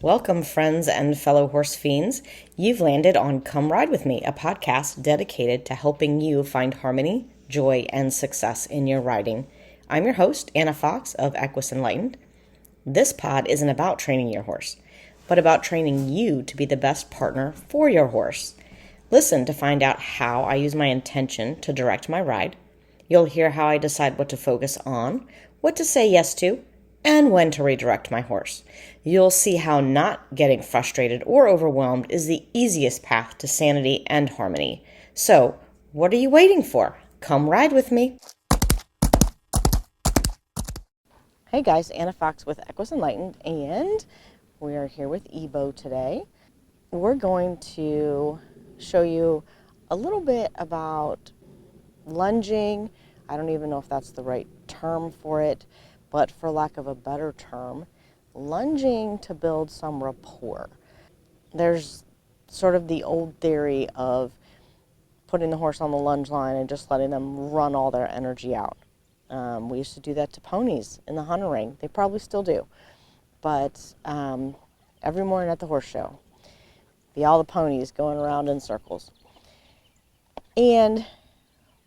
Welcome, friends and fellow horse fiends. You've landed on Come Ride With Me, a podcast dedicated to helping you find harmony, joy, and success in your riding. I'm your host, Anna Fox of Equus Enlightened. This pod isn't about training your horse, but about training you to be the best partner for your horse. Listen to find out how I use my intention to direct my ride. You'll hear how I decide what to focus on, what to say yes to, and when to redirect my horse. You'll see how not getting frustrated or overwhelmed is the easiest path to sanity and harmony. So, what are you waiting for? Come ride with me. Hey guys, Anna Fox with Equus Enlightened, and we are here with Ebo today. We're going to show you a little bit about lunging. I don't even know if that's the right term for it, but for lack of a better term, lunging to build some rapport. There's sort of the old theory of putting the horse on the lunge line and just letting them run all their energy out. We used to do that to ponies in the hunter ring. They probably still do. But every morning at the horse show, all the ponies going around in circles. And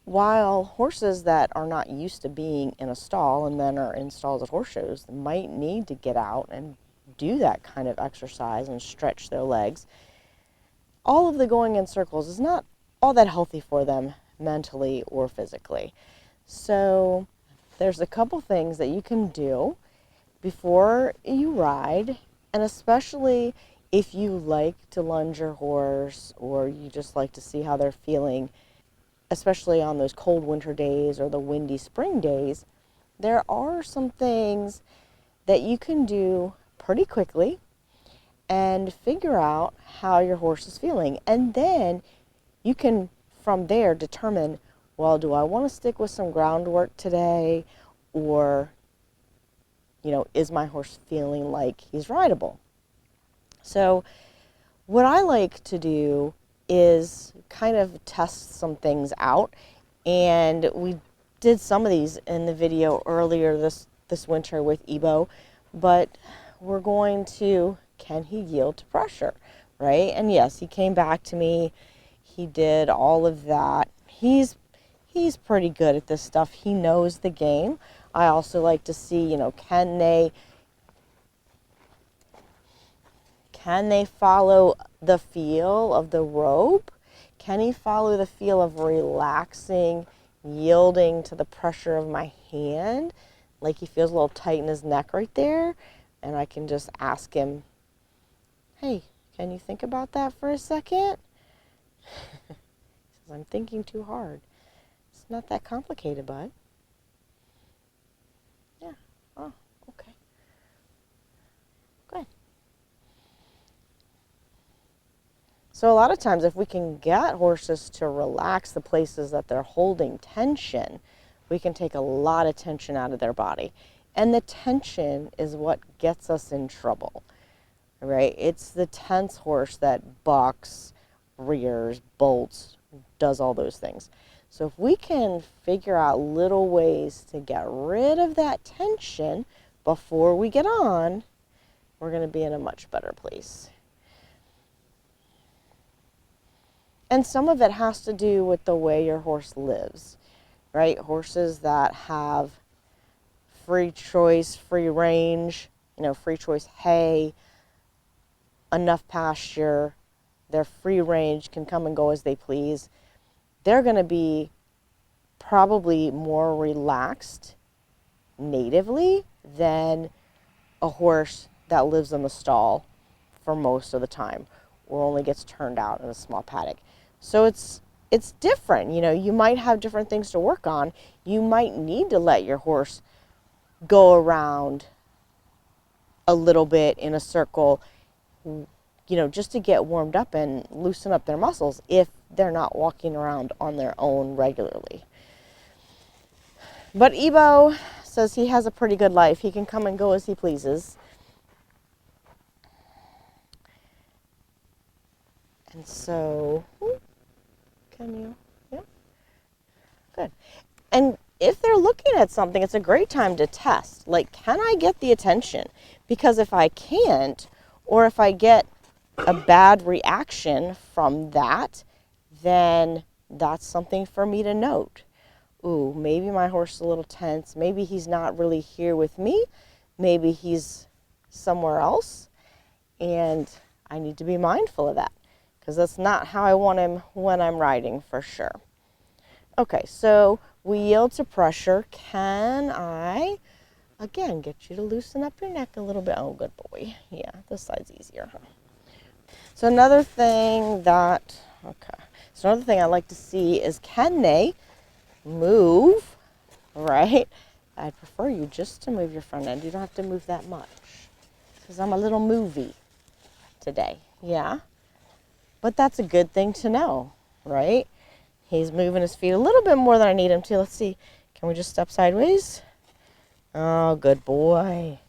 while horses that are not used to being in a stall and then are in stalls at horse shows might need to get out and do that kind of exercise and stretch their legs, all of the going in circles is not all that healthy for them mentally or physically. So there's a couple things that you can do before you ride, and especially if you like to lunge your horse or you just like to see how they're feeling, especially on those cold winter days or the windy spring days, there are some things that you can do pretty quickly and figure out how your horse is feeling. And then you can, from there, determine, well, do I want to stick with some groundwork today? Or, is my horse feeling like he's rideable? So what I like to do is kind of test some things out, and we did some of these in the video earlier this winter with Ebo, but we're going to, can he yield to pressure, right? And yes, he came back to me, he did all of that. He's pretty good at this stuff. He knows the game. I also like to see, can they follow the feel of the rope? Can he follow the feel of relaxing, yielding to the pressure of my hand? Like he feels a little tight in his neck right there. And I can just ask him, hey, can you think about that for a second? He says, I'm thinking too hard. It's not that complicated, bud. Yeah. Oh, okay. Good. So a lot of times if we can get horses to relax the places that they're holding tension, we can take a lot of tension out of their body. And the tension is what gets us in trouble, right? It's the tense horse that bucks, rears, bolts, does all those things. So if we can figure out little ways to get rid of that tension before we get on, we're going to be in a much better place. And some of it has to do with the way your horse lives, right? Horses that have free choice, free range, free choice hay, enough pasture, their free range can come and go as they please. They're going to be probably more relaxed natively than a horse that lives in the stall for most of the time or only gets turned out in a small paddock. So it's different. You might have different things to work on. You might need to let your horse go around a little bit in a circle, just to get warmed up and loosen up their muscles if they're not walking around on their own regularly. But Ebo says he has a pretty good life. He can come and go as he pleases. And so, yeah, good. And if they're looking at something, it's a great time to test. Like, can I get the attention? Because if I can't, Or if I get a bad reaction from that, then that's something for me to note. Ooh, maybe my horse is a little tense. Maybe he's not really here with me. Maybe he's somewhere else. And I need to be mindful of that, because that's not how I want him when I'm riding, for sure. Okay, so we yield to pressure. Can I, again, get you to loosen up your neck a little bit? Oh, good boy. Yeah, this side's easier, huh? So another thing I like to see is, can they move, right? I'd prefer you just to move your front end. You don't have to move that much, because I'm a little movie today, yeah? But that's a good thing to know, right? He's moving his feet a little bit more than I need him to. Let's see. Can we just step sideways? Oh, good boy.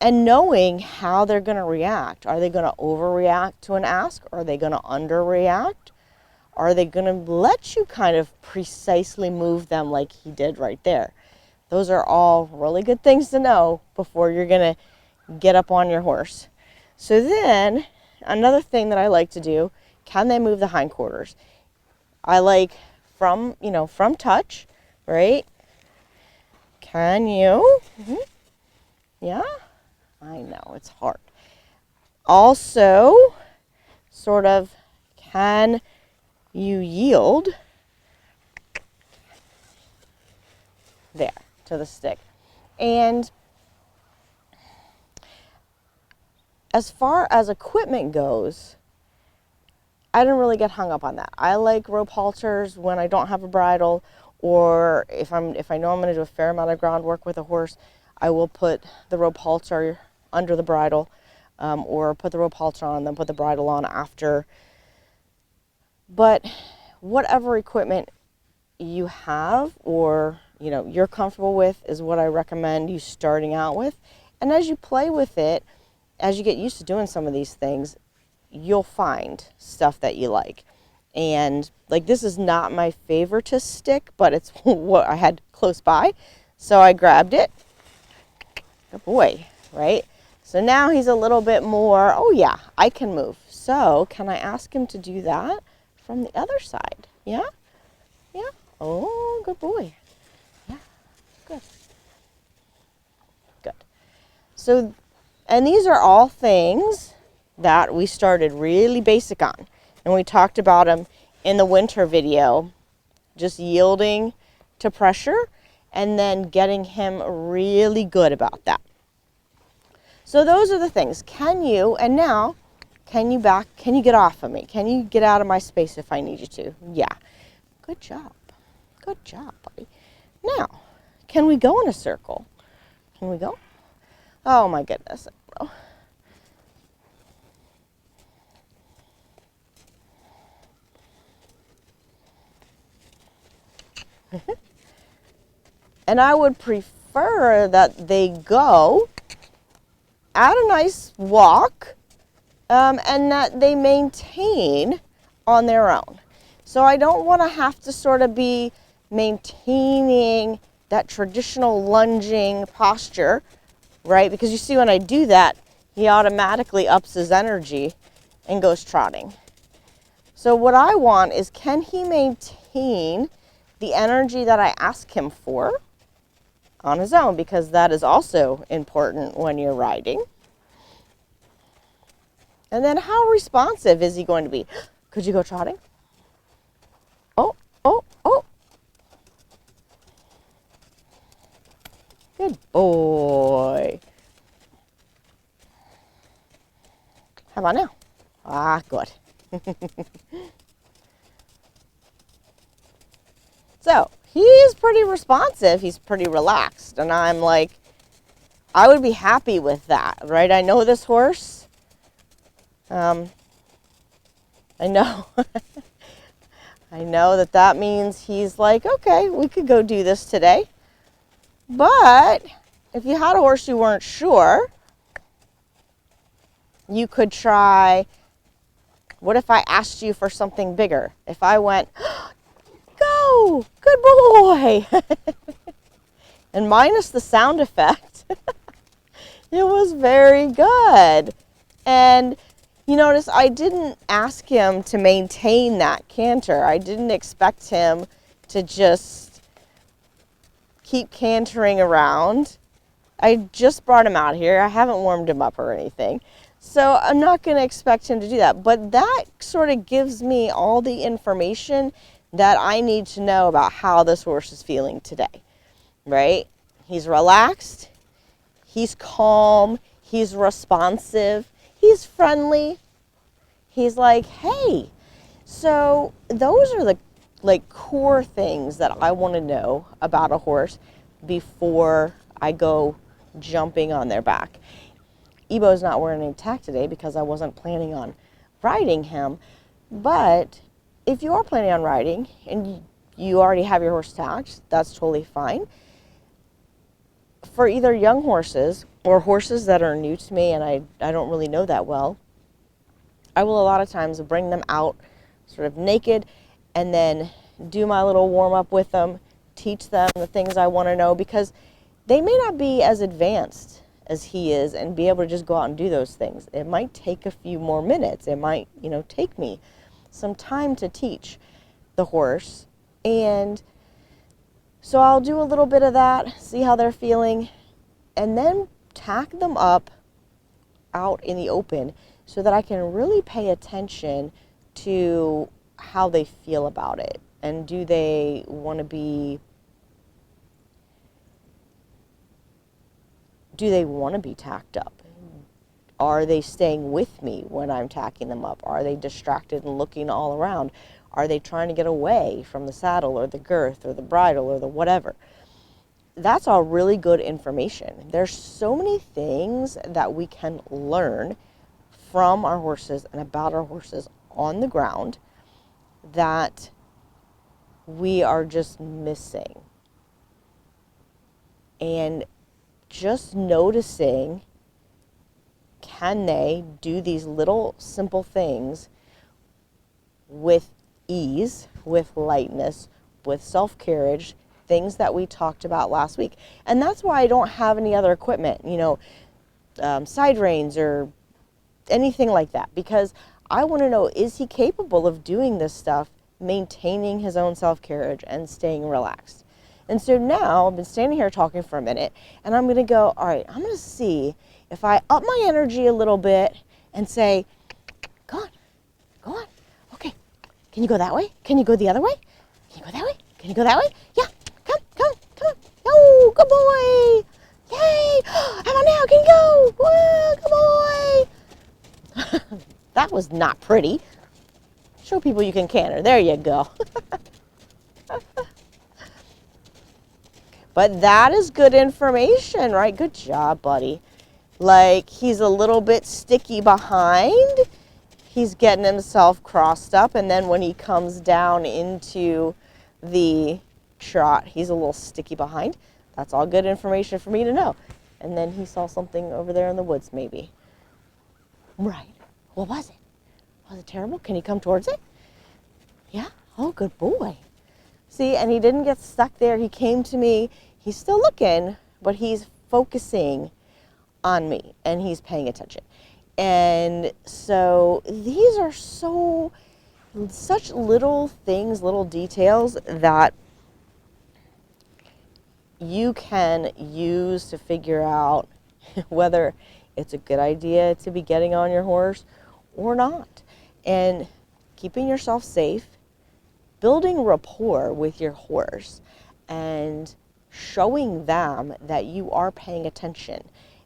And knowing how they're going to react. Are they going to overreact to an ask? Or are they going to underreact? Are they going to let you kind of precisely move them like he did right there? Those are all really good things to know before you're going to get up on your horse. So then, another thing that I like to do, can they move the hindquarters? I like from touch, right? Can you? Mm-hmm. Yeah, I know, it's hard. Also, sort of, can you yield there to the stick? And as far as equipment goes, I don't really get hung up on that. I like rope halters when I don't have a bridle, or if I know I'm going to do a fair amount of groundwork with a horse, I will put the rope halter under the bridle, or put the rope halter on, then put the bridle on after. But whatever equipment you have, or you're comfortable with, is what I recommend you starting out with. And as you play with it, as you get used to doing some of these things, you'll find stuff that you like. And like, this is not my favorite stick, but it's what I had close by, so I grabbed it. Good boy, right? So now he's a little bit more, oh yeah, I can move. So can I ask him to do that from the other side? Yeah? Yeah? Oh, good boy. Yeah, good. Good. So, and these are all things that we started really basic on. And we talked about them in the winter video, just yielding to pressure and then getting him really good about that. So those are the things. Can you get off of me? Can you get out of my space if I need you to? Yeah. Good job. Good job, buddy. Now, can we go in a circle? Can we go? Oh my goodness. And I would prefer that they go at a nice walk, and that they maintain on their own. So I don't want to have to sort of be maintaining that traditional lunging posture, right? Because you see, when I do that, he automatically ups his energy and goes trotting. So what I want is, can he maintain the energy that I ask him for on his own? Because that is also important when you're riding. And then how responsive is he going to be? Could you go trotting? Oh, oh, oh. Good boy. How about now? Ah, good. So he's pretty responsive. He's pretty relaxed. And I'm like, I would be happy with that, right? I know this horse. I know. I know that means he's like, okay, we could go do this today. But if you had a horse you weren't sure, you could try, what if I asked you for something bigger? If I went, go, good boy, and minus the sound effect, It was very good. And you notice I didn't ask him to maintain that canter. I didn't expect him to just keep cantering around. I just brought him out here. I haven't warmed him up or anything. So I'm not going to expect him to do that. But that sort of gives me all the information that I need to know about how this horse is feeling today, right? He's relaxed. He's calm. He's responsive. He's friendly. He's like, hey. So those are the core things that I want to know about a horse before I go jumping on their back. Ebo's not wearing any tack today because I wasn't planning on riding him. But if you are planning on riding and you already have your horse tacked, that's totally fine. For either young horses or horses that are new to me and I don't really know that well, I will a lot of times bring them out sort of naked and then do my little warm up with them, teach them the things I want to know, because they may not be as advanced as he is and be able to just go out and do those things. It might take a few more minutes. It might, take me some time to teach the horse. And so I'll do a little bit of that, see how they're feeling, and then tack them up out in the open so that I can really pay attention to how they feel about it. And do they want to be tacked up? Are they staying with me when I'm tacking them up? Are they distracted and looking all around? Are they trying to get away from the saddle or the girth or the bridle or the whatever? That's all really good information. There's so many things that we can learn from our horses and about our horses on the ground that we are just missing. And just noticing, can they do these little simple things with ease, with lightness, with self-carriage, things that we talked about last week. And that's why I don't have any other equipment, side reins or anything like that, because I want to know, is he capable of doing this stuff, maintaining his own self-carriage and staying relaxed? And so now I've been standing here talking for a minute, and I'm going to go, all right, I'm going to see if I up my energy a little bit and say, go on, okay, can you go that way? Can you go the other way? Can you go that way? Can you go that way? Yeah, come on. Oh, good boy. Yay, come on now, can you go? Whoa, good boy. That was not pretty. Show people you can canter. There you go. But that is good information, right? Good job, buddy. Like, he's a little bit sticky behind. He's getting himself crossed up, and then when he comes down into the trot, he's a little sticky behind. That's all good information for me to know. And then he saw something over there in the woods, maybe. Right. What was it? Was it terrible? Can he come towards it? Yeah? Oh, good boy. See, and he didn't get stuck there. He came to me. He's still looking, but he's focusing on me, and he's paying attention. And so these are such little things, little details that you can use to figure out whether it's a good idea to be getting on your horse or not. And keeping yourself safe, building rapport with your horse, and showing them that you are paying attention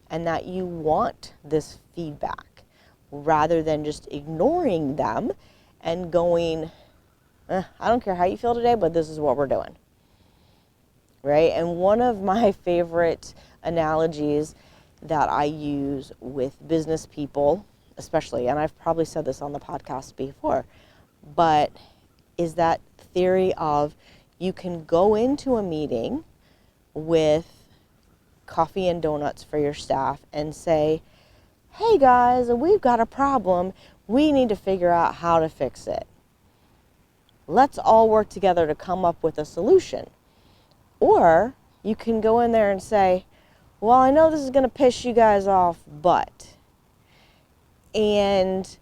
and that you want this feedback rather than just ignoring them and going, I don't care how you feel today, but this is what we're doing. Right? And one of my favorite analogies that I use with business people, especially, and I've probably said this on the podcast before, but is that theory of you can go into a meeting with coffee and donuts for your staff and say, hey guys, we've got a problem. We need to figure out how to fix it. Let's all work together to come up with a solution. Or you can go in there and say, well, I know this is going to piss you guys off, but, and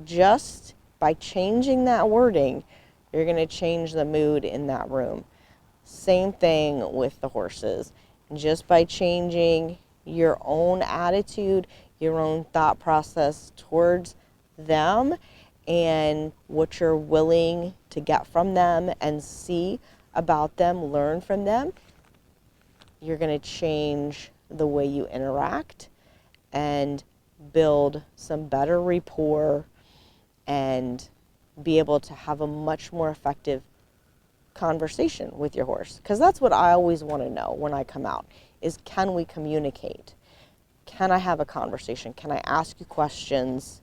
just by changing that wording, you're going to change the mood in that room. Same thing with the horses. Just by changing your own attitude, your own thought process towards them, and what you're willing to get from them and see about them, learn from them, you're going to change the way you interact and build some better rapport and be able to have a much more effective conversation with your horse. Because that's what I always want to know when I come out is, can we communicate? Can I have a conversation? Can I ask you questions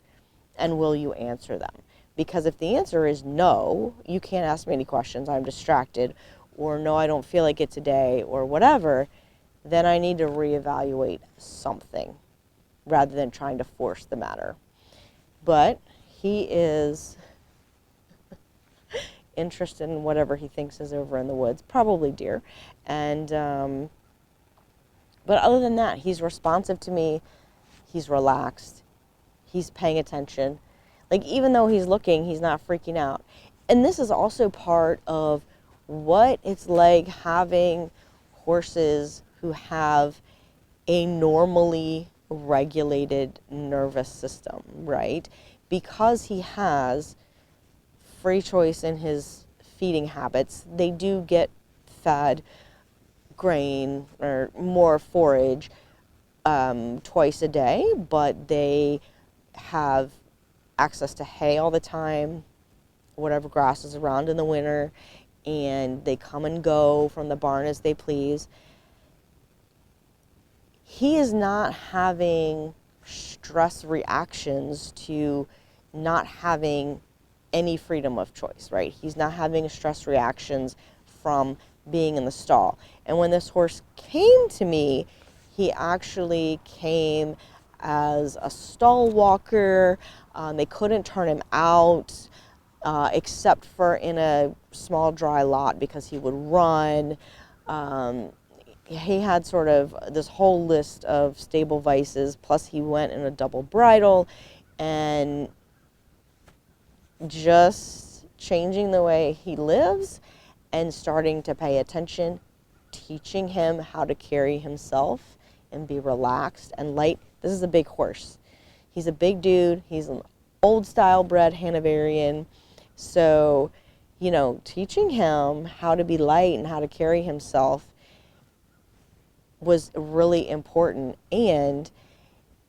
and will you answer them? Because if the answer is no, you can't ask me any questions, I'm distracted, or no, I don't feel like it today, or whatever, then I need to reevaluate something rather than trying to force the matter. But he is interested in whatever he thinks is over in the woods, probably deer. And but other than that, he's responsive to me, he's relaxed, he's paying attention. Like, even though he's looking, he's not freaking out. And this is also part of what it's like having horses who have a normally regulated nervous system, right? Because he has free choice in his feeding habits, they do get fed grain or more forage twice a day, but they have access to hay all the time, whatever grass is around in the winter, and they come and go from the barn as they please. He is not having stress reactions to not having any freedom of choice, right? He's not having stress reactions from being in the stall. And when this horse came to me, he actually came as a stall walker. They couldn't turn him out except for in a small dry lot because he would run. He had sort of this whole list of stable vices, plus he went in a double bridle, and just changing the way he lives and starting to pay attention, teaching him how to carry himself and be relaxed and light. This is a big horse. He's a big dude. He's an old style bred Hanoverian. So, you know, teaching him how to be light and how to carry himself was really important. And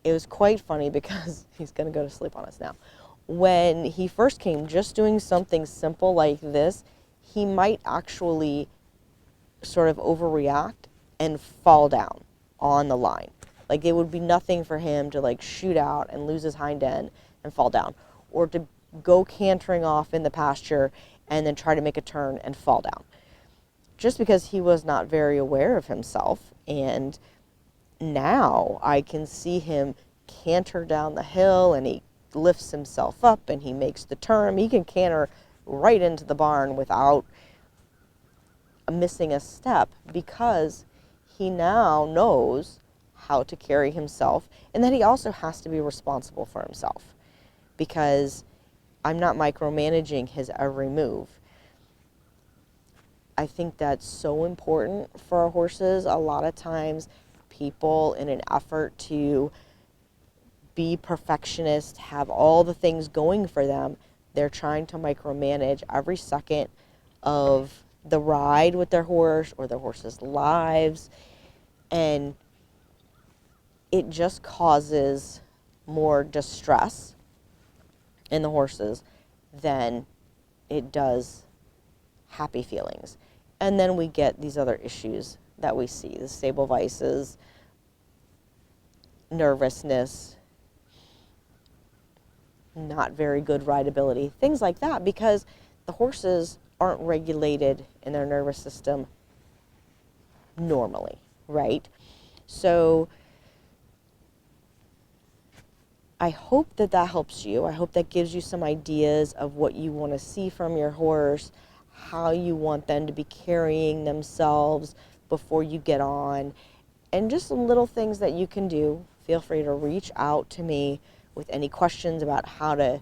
it was quite funny because he's going to go to sleep on us now. When he first came, just doing something simple like this, he might actually sort of overreact and fall down on the line. Like, it would be nothing for him to like shoot out and lose his hind end and fall down, or to go cantering off in the pasture and then try to make a turn and fall down, just because he was not very aware of himself. And now I can see him canter down the hill, and he lifts himself up and he makes the turn. He can canter right into the barn without missing a step, because he now knows how to carry himself, and that he also has to be responsible for himself, because I'm not micromanaging his every move. I think that's so important for our horses. A lot of times people, in an effort to be perfectionist, have all the things going for them, they're trying to micromanage every second of the ride with their horse or their horse's lives, and it just causes more distress in the horses than it does happy feelings. And then we get these other issues that we see, the stable vices, nervousness, not very good rideability, things like that, because the horses aren't regulated in their nervous system normally, right? So I hope that that helps you. I hope that gives you some ideas of what you want to see from your horse, how you want them to be carrying themselves before you get on, and just little things that you can do. Feel free to reach out to me with any questions about how to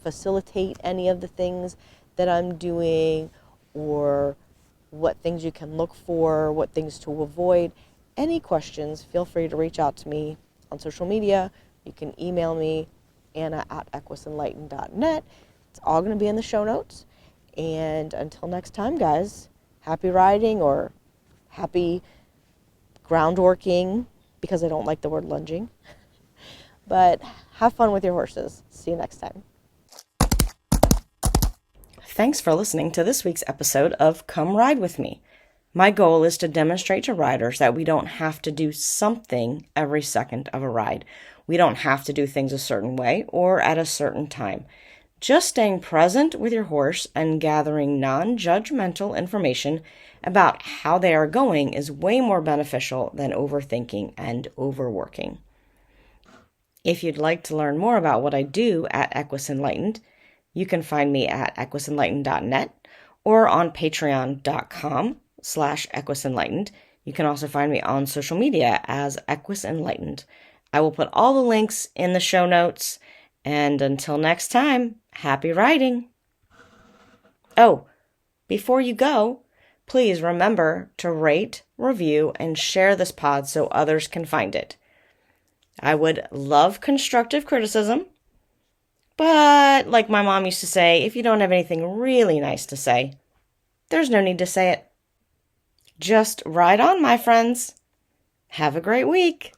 facilitate any of the things that I'm doing, or what things you can look for, what things to avoid. Any questions, feel free to reach out to me on social media. You can email me, anna@equisenlightened.net. It's all going to be in the show notes. And until next time, guys, happy riding, or happy ground working, because I don't like the word lunging. But have fun with your horses. See you next time. Thanks for listening to this week's episode of Come Ride With Me. My goal is to demonstrate to riders that we don't have to do something every second of a ride. We don't have to do things a certain way or at a certain time. Just staying present with your horse and gathering non-judgmental information about how they are going is way more beneficial than overthinking and overworking. If you'd like to learn more about what I do at Equus Enlightened, you can find me at equisenlightened.net or on patreon.com/equisenlightened. You can also find me on social media as Equus Enlightened. I will put all the links in the show notes. And until next time, happy riding. Oh, before you go, please remember to rate, review, and share this pod so others can find it. I would love constructive criticism, but like my mom used to say, if you don't have anything really nice to say, there's no need to say it. Just ride on, my friends. Have a great week.